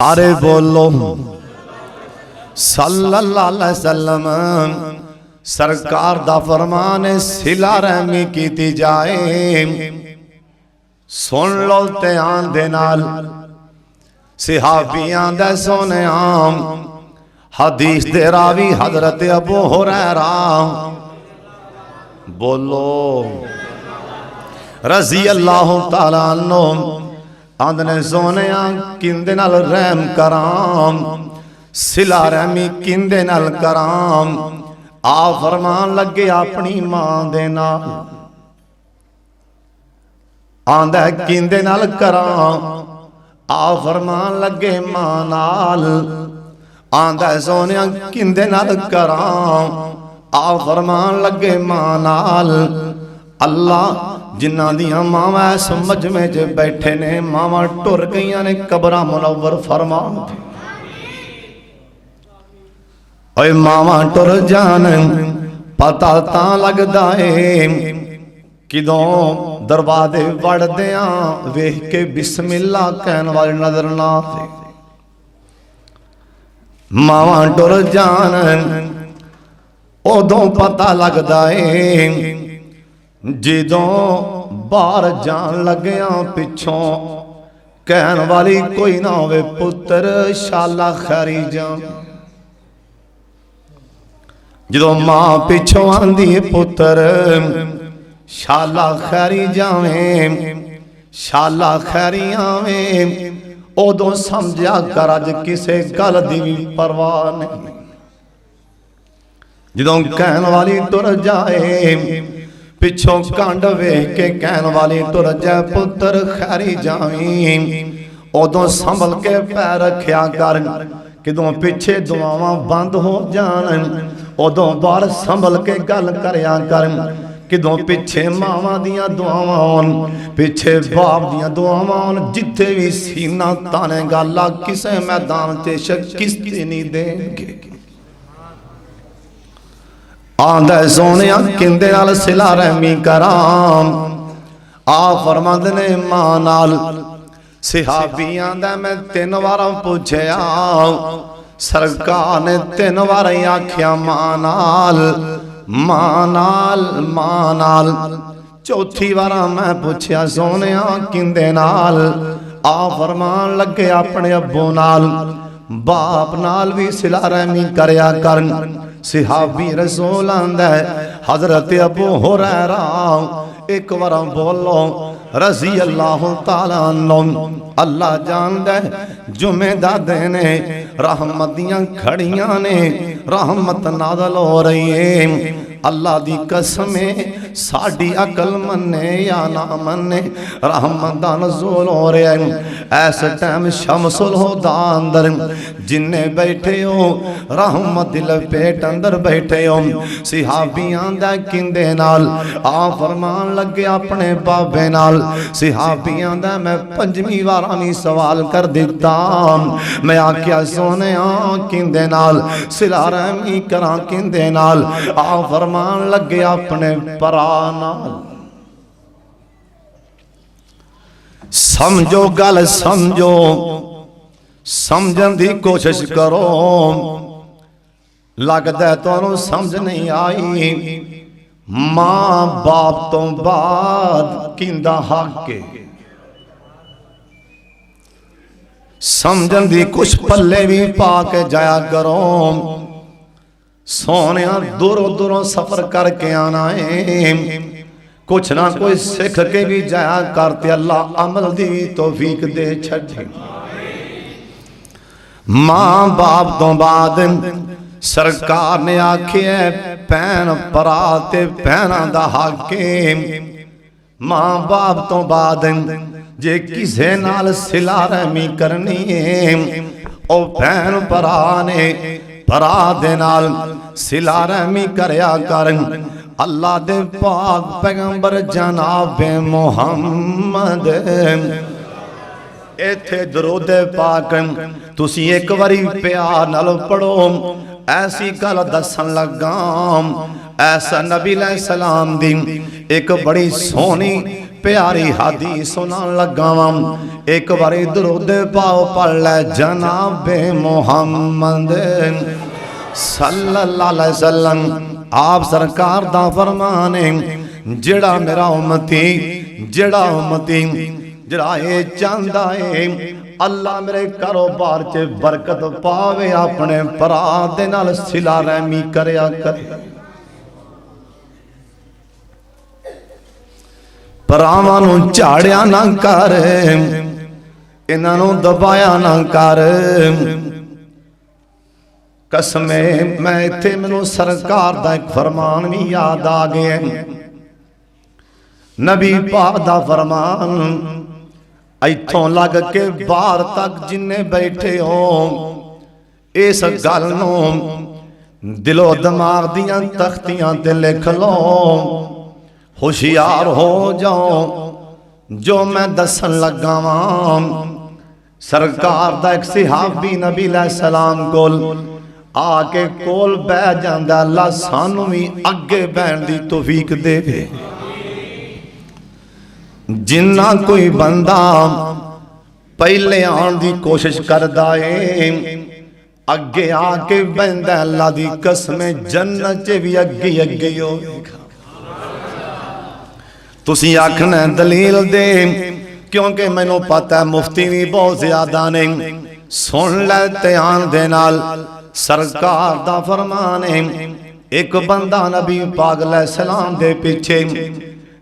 अरे बोलो सल्लल्लाहु अलैहि वसल्लम सरकार दा फरमान है सिला रहमी कीती जाए। सुन लो ध्यान दे नाल सहाबियां दे सोने आम हदीस दे रावी हजरत अबू हुरैरा बोलो रजी अल्लाह तआला अन्हु आंदने सोने किंदे नाल रहम कराम सिला रहमी किंदे नाल कराम। आ फरमान लगे अपनी मां दे नाल आंदा किंदे नाल कराम। आ फरमान लगे मां नाल आंदा सोने किंदे नाल कराम। आ फरमान लगे मां नाल। अल्लाह जिन्हां दियां मावां समझ में च बैठे ने मावां टुर गईयां ने कबरां मुनव्वर फरमा ओए मावां टुर जान पता तां लगदा है किदों दरवाजे वड़दियां वेख के बिस्मिल्लाह कहन वाले नजर ना आते। मावां टुर जान उदों पता लगदा है जिदों बाहर जान लग्या पिछों कहन वाली कोई ना होवे पुत्र शाला खैरी जा। जदों मां पिछों आंदी पुत्र शाला खैरी जावे शाला खैरी आवे उदों समझा कर अज किसे गल दी भी परवाह नहीं। जदों कहन वाली टुर जाए पिछों कंड वेख के कहन वाली टुर जाए पुत्र खैरी जावी उदों संभल के पैर रखिया कर किदों पिछे दुआवां बंद हो जान उदों बाहर संभल के गल करया कर किदों पिछे मावां दियां दुआवां आउण पिछे बाप दियां दुआवां आउण जिथे भी सीना ताने गल किसे मैदान ते शिकस्त नहीं देंगे। आंदा सोने किंदे नाल सिला रहमी कराम। आ फरमांदे ने मां नाल सहाबियां दा मैं 3 वार पूछया सरकार ने 3 वार आख्या मां नाल मां नाल मां नाल। चौथी वार मैं पूछया सोने किंदे नाल। आ फरमान लगे अपने अब्बू नाल बाप नाल भी सिला रहमी करया कर। सहाबी रसूल आंदा हजरत अबू हुरैरा एक बार बोलो रजी अल्लाह तआला अन्हु। अल्लाह जानदा जुमे दा दिन रहमत दियां घड़ियां ने रहमत नाज़िल हो रही है। अल्लाह दी कसम साडी अकल मन्ने या ना मन्ने रहमत दा नज़ूल हो रहा है। ऐस टाइम शमसुल हुदा अंदर जिन्ने बैठे हो रहमत दिल पेट अंदर बैठे हो सहाबियां दा किंदे नाल। आ फरमान लगे अपने बाबे नाल। सहाबियां दा मैं 5वीं वार भी सवाल कर दिता। मैं आख्या सोने किंदे नाल सिला रहमी करा किंदे नाल। आ फरमान लगे अपने भरा नाल। समझो गल समझो समझन दी कोशिश करो। लगदा तुहानू समझ नहीं आई मां बाप तो बाद किंदा हक है। समझन दी कुछ पल्ले भी पा के जाया करो। सोने दूरों दूरों सफर करके आना है कुछ ना कोई सीख के भी जाया करते अल्लाह अमल दी तौफीक दे छड़े। मां बाप तो बाद सरकार ने आखिया भैन भरा ते भैनां दा हक है। मां बाप तो बाद जे किसे नाल सिला रहमी करनी है ओ भैन भरा ने भरा दे नाल सिला रहमी करया कर। अल्लाह दे पाक पैगंबर जनाब मुहम्मद इथे दरूद पाक तुसी एक बारी प्यार नाल पढ़ो। ऐसी गल दसन लगा ऐसा नबी अलैहि सलाम दी एक बड़ी सोहनी प्यारी हदीस सुनान लगा वां। एक बारी दुरूद पाओ पढ़ ले जनाबे मुहम्मद सल्लल्लाहु अलैहि वसल्लम। आप सरकार दा फरमान है, जेड़ा मेरा उम्मती जेड़ा ये चाहता है अल्लाह मेरे कारोबार च बरकत पावे, अपने भरा दे नाल सिला रहमी करया करे, भरावां नूं झाड़िया ना कर, इन्हां नूं दबाया ना कर। कसमे मैं इत्थे मैनूं सरकार दा एक फरमान भी याद आ गया। नबी पाक दा फरमान, इत्थों लग के बाहर तक जिन्ने बैठे हो इस गल नूं दिलो दिमाग दियां तख्तियां ते लिख लो, होशियार हो जाओ। जो मैं दसन लगा वां, सरकार दा एक सहाबी नबी अलैहिस्सलाम कोल आके कोल बह जांदा, अल्लाह सानू भी अगे बहन दी तौफीक देवे। जिन्ना कोई बंदा पहले आने की कोशिश करदा है, अगे आके बहंदा, अल्लाह दी कसम जन्नत च भी अगे अगे होगा। तुसी आखना दलील दे, क्योंकि मैनू पता है मुफ्ती भी बहुत ज्यादा ने। सुन ले ध्यान दे नाल, सरकार दा फरमान है, एक बंदा नबी पाक अलैहिस्सलाम दे पीछे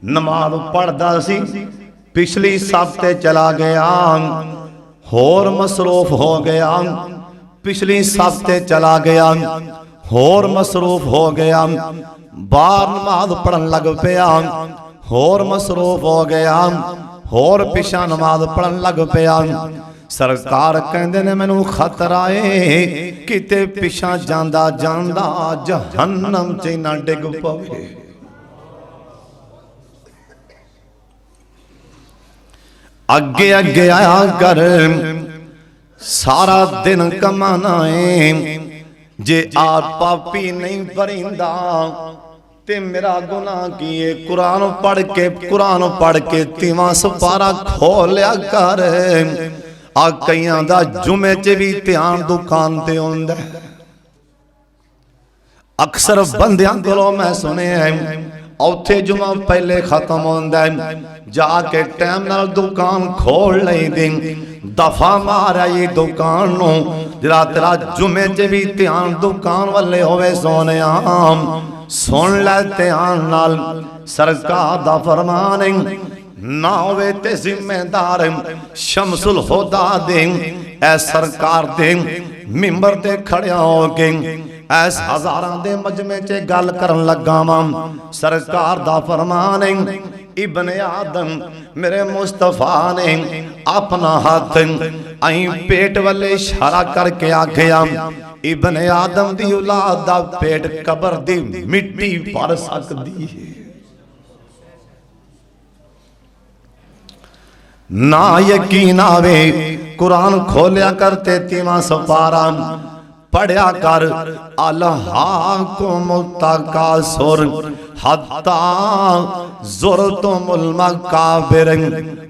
नमाज पढ़दा सी, पिछली सब ते चला गया, होर मसरूफ हो गया, पिछली सब ते चला गया, होर मसरूफ हो गया, बाहर नमाज पढ़न लग पिया, होर मसरूफ हो गया, होर पिछा नमाज पढ़न लग पिया। सरकार कहंदे ने मैनू खतरा है किते पिछा जांदा जांदा जहन्नम च ना डिग पवे। अगे अगे आया कर, सारा दिन कमाना है, जे आप पापी नहीं भरिंदा ते मेरा गुनाह की है। कुरान पढ़ के तिवां सपारा खोलिया कर। आ कईयां दा जुमे च भी ध्यान दुकान ते हुंदा है। अक्सर बंदियां कोलों मैं सुने औथे जुमा पहले खत्म होंदा है, जाके टाइम नाल दुकान खोल लईदी, दफा मारा ये दुकान नूं, जरा तेरा जुमे च भी ध्यान दुकान वाले होवे। सोने सुन ले ध्यान नाल, सरकार दा फरमान है, ना होवे ते जिम्मेदार शमसुल हुदा दे ऐ सरकार दे मिंबर ते खड़िया हो के ऐस हजारां दे मजमे च गल करन लगा वां। सरकार दा फरमान है, इब्ने आदम मेरे मुस्तफा ने अपना हाथ आई पेट वाले इशारा करके आखिया, इब्ने आदम दी औलाद दा पेट कबर दी मिट्टी भर सकदी है। ना यकीन आवे, कुरान खोलिया करते तीवा सपारा पढ़िया कर, अलहाकुम तकासुर हत्ता ज़ुरतुमुल मकाबिर।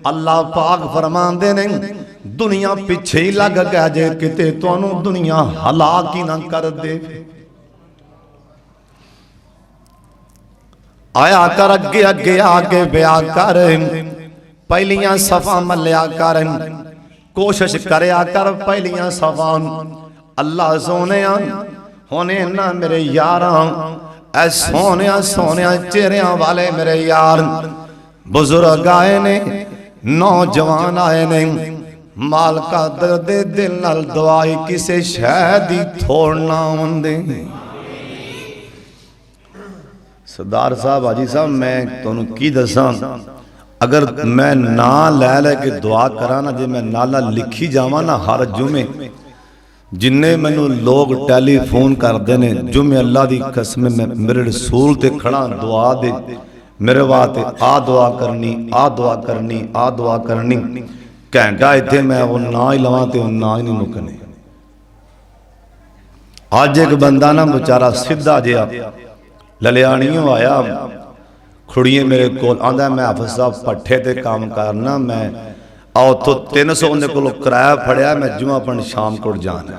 अल्लाह पाक फरमांदे ने, दुनिया पिछे ही लग गया जे किते तुहानू दुनिया हलाक ही ना कर दे। आया कर अगे अगे आके ब्याह कर, पहलियां सफा मलिया कर, कोशिश करया कर पहलियां सफा। अल्लाह सोने होने ना मेरे यारां, ऐ सोने सोने चेहरिया वाले मेरे यार, बुजुर्ग आए ने, नौजवान आए ने, मालका दर्द दिल नाल दुआई किसे शह दी थोड़ना होंदे। सरदार साहब हाजी साहब मैं तुहानू की दसां, अगर मैं ना लै लैके दुआ करा ना, जे मैं नाला लिखी जावा ना हर जुमे, जिन्ने मैनू लोग टैलीफोन करते ने जुमे, अल्लाह दी कसम मैं मेरे रसूल ते खड़ा दुआ दे मेरे वास्ते आ दुआ करनी, आ दुआ करनी, आ दुआ करनी, घंटा इत्थे मैं वो ना ही लवां ते ना ही नहीं मुकने। अज एक बंदा ना बेचारा सीधा जिहा ललियाणियों आया, खुड़िए मेरे को आंदा मैं हाफिज साहब पट्ठे ते काम करना मैं आ उतों 300 उन्हें को किराया फड़िया मैं जुमा पिंड शामकोट जाना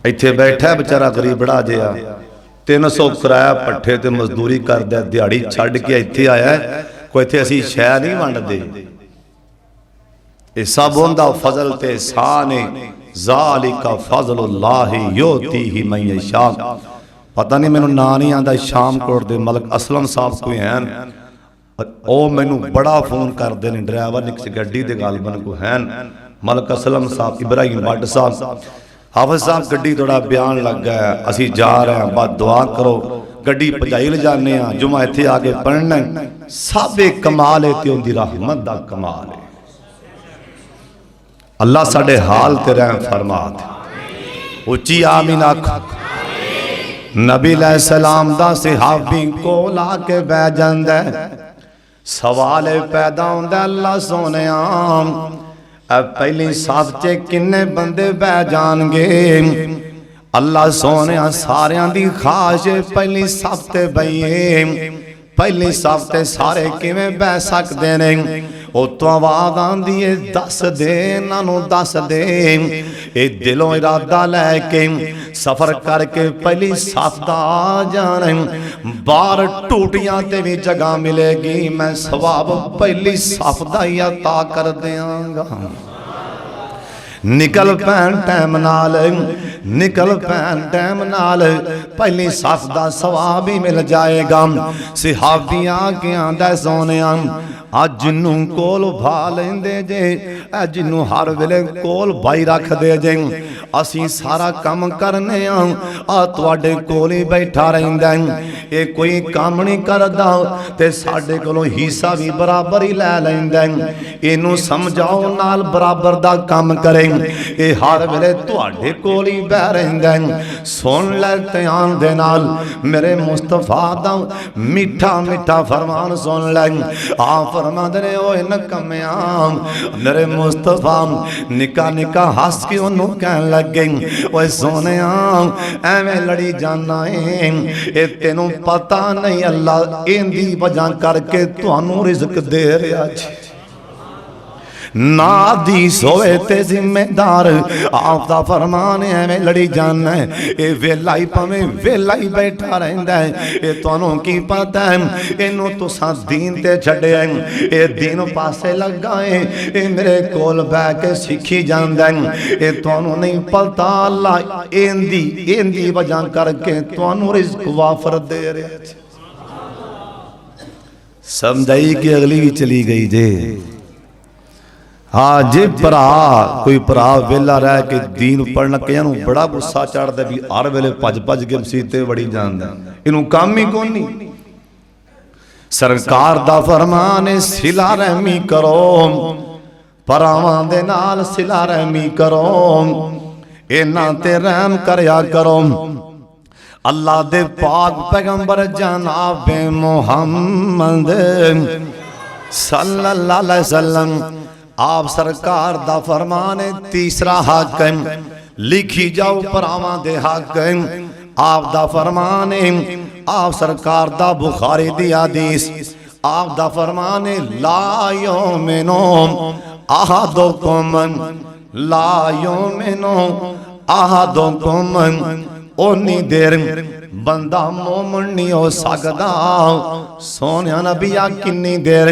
इत्थे बैठा बेचारा गरीबड़ा जिहा 300 किराया पट्ठे ते मजदूरी करदा दिहाड़ी छड्ड के इत्थे आया कोई इत्थे असीं शै नहीं वंडदे ये सब उनदा फजल ते एहसान है ज़ालिका फज़लुल्लाहि युतीही मन यशा पता नहीं मैनू ना नहीं आंदा शामकोट दे मलक असलम साहब कोई हैं ओ मैनू बड़ा फोन करते हैं ड्राइवर निक गड्डी दे गालबन को हैं मलक असलम साहब इब्राहिम भट्ट साहब हाफिज साहब गड्डी थोड़ा बयान लग गया असी जा रहे हैं बस दुआ करो गड्डी पजाई ले जाने जुमा इत्थे आके पढ़ना सब एक कमाल है ते उनदी रहमत दा कमाल है अल्लाह साडे हाल ते रहम फरमा दे उच्ची आमीन आख नबी अलैहिस्सलाम दा सहाबी कोल आके बह जांदा सवाल पैदा होंदा अल्लाह सोनिया अब पहली साफ च किन्ने बंदे बह जाणगे अल्लाह सोनिया सारियां दी खाश पहली साफ ते बहिए पहली साफ ते सारे किवें बह सकदे ने उतों आवाज आंदी है दस दे इन्हां दस दे ए दिलों इरादा लैके सफर करके पहली साफ दा आ जाना बाहर टूटियां ते भी जगह मिलेगी मैं सवाब पहली साफ दा ही अता कर देंगा निकल पैन टाइम नाल निकल पैन टाइम नाल पहली साफ दा सवाब ही मिल जाएगा सहाबियां के आंदा सोनिया अज जिन्नू कोल भा लेंदे जे जिन्नू हर वेले कोल भाई रख दे जे असी सारा काम करने आ तुहाडे कोल ही बैठा रहिंदा ये कोई काम नहीं करदा ते साडे कोलों हिस्सा भी बराबर ही लै लैंदा इनू समझाओ नाल बराबर दा काम करे ये हर वेले तुहाडे कोल ही बह रहिंदा सुन लै ध्यान दे नाल मेरे मुस्तफा दा मीठा मीठा फरमान सुन लै आ फरमांदे ने ओए नकम्या मेरे मुस्तफा निका निका हस के ओनू कहन लग गई ओए सोनिया एवें लड़ी जाना है ए तेनू पता नहीं अल्लाह इंदी वजह करके तुहानू रिज़्क दे रहा है ना दी सोए ते जिम्मेदार आपदा फरमान है लड़ी जाना है ये वेला ही भावें वेला ही बैठा रहिंदा है ये तुहानू की पता है इनू तुसां दीन ते छड्डिया ये दीन पासे लगा है ये मेरे कोल बह के सीखी जांदा है ये तुहानू नहीं पता अल्लाह इंदी वजह करके तुहानू रिज़्क वाफर दे रहा है समझाई कि अगली भी चली गई जे हाँ जे भरा कोई भरा वेला रह के दीन पढ़ना कईयां नूं बड़ा गुस्सा चढ़दा भी हर वेले भज भज के मसीते वड़ी जांदा इनू काम ही कोई नहीं सरकार दा फरमान है सिला रहमी करो भरावां दे नाल सिला रहमी करो इन्हां ते रहम करया करो अल्लाह दे पाक पैगंबर जनाब मुहम्मद सल्लल्लाहु अलैहि वसल्लम आप सरकार दा फरमान है तीसरा हक लिखी जाओ भरावां दे हक आप दा फरमान है आप सरकार दा बुखारी दी हदीस आप दा फरमान है ला युमिनु अहदुकुम ला युमिनु अहदुकुम ओनी देर बंदा मोमन नहीं हो सकदा सोनिया नबिया किन्नी देर